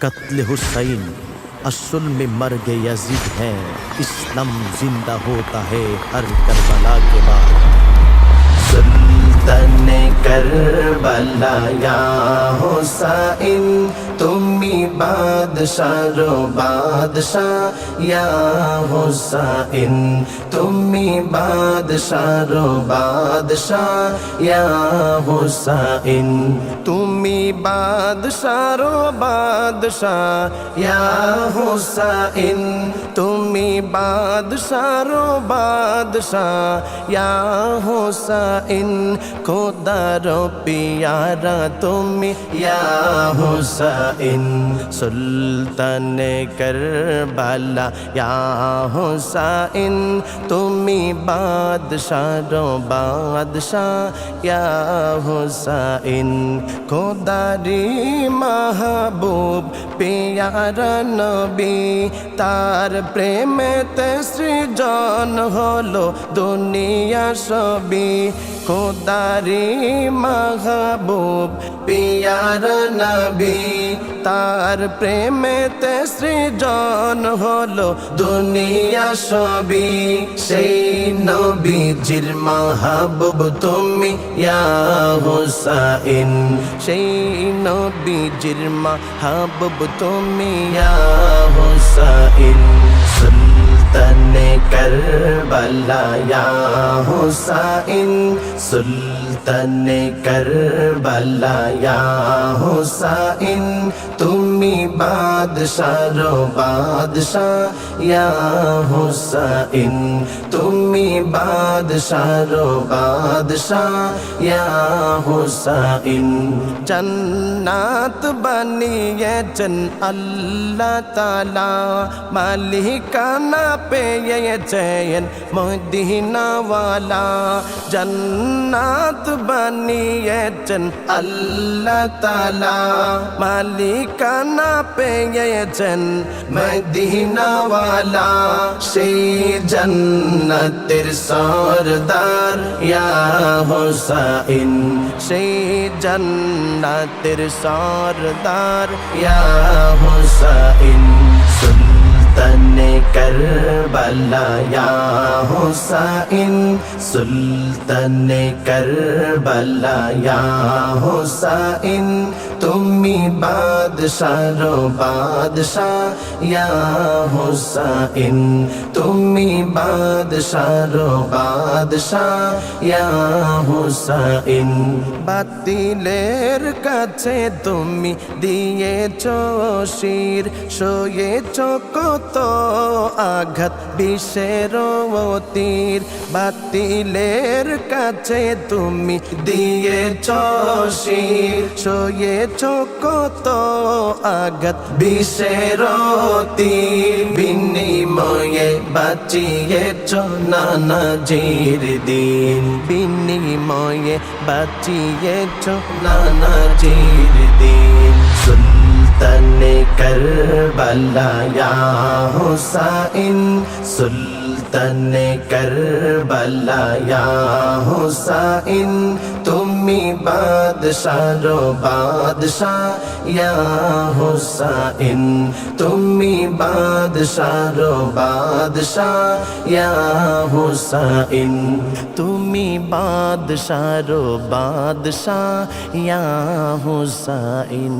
कत्ल हुसैन असल में मर गए यजीद हैं। इस्लाम जिंदा होता है हर करबला के बाद। सुल्तान करबला या हुसैन तुम्ही बादशाह रो बादशाह या हुसैन तुम्ही बादशाह रो बादशाह या हुसैन तुम्ही बादशाह रो बादशाह या हुसैन तुम्ही बादशाह रो बादशाह या हुसैन खुदा रो प्यारा तुम्ही या हुसैन सुल्तान करबला या हुसैन तुम्ही बादशाह रो बादशाह या हुसैन खुदारी महबूब प्यारा नबी तार प्रेमेते सृজন হলো দুনিয়া সবই खुदारी महबूब प्यारा नबी तार प्रेमेते सृজন হলো দুনিয়া সবই সেই নবীজির মাহবুব তুমি ইয়া হুসাইন সেই নবীজির মাহবুব তুমি ইয়া হুসাইন सुल्तान करबला या हुसैन सुल्तान करबला या हुसैन तुम्ही बादशाह रो बादशाह या हुसैन तुम्ही बादशाह रो बादशाह या हुसैन जन्नत बनिয়েছেন আল্লাহ তাআলা মালিকানা পেয়েছেন মদিনাওয়ালা জান্নাত বানিয়েছেন আল্লাহ তাআলা মালিকানা পেয়েছেন মদিনাওয়ালা সেই জান্নাতের সরদার ইয়া হুসাইন সেই জান্নাতের সরদার ইয়া হুসাইন सुल्तान करबला या हुसैन सुल्तान करबला या हुसैन तुम्ही बादशाह रो बादशाह या हुसैन तुम्ही बादशाह रो बादशाह या हुसैन বাতিলের কাছে তুমি দিয়েছো শির সয়েছো কত আঘাত বিষের তীর বাতিলের কাছে তুমি দিয়েছো শির সয়েছো কত আঘাত বিষের তীর বিনিময়ে বাঁচিয়েছো নানাজির দিন বিনিময়ে বাঁচিয়েছো নানাজির দিন सुल्तान करबला या हुसैन सुल्तान करबला या हुसैन तुम्ही बादशाह रो बादशाह या हुसैन तुम्ही बादशाह रो बादशाह या हुसैन तुम्ही बादशाह रो बादशाह या हुसैन।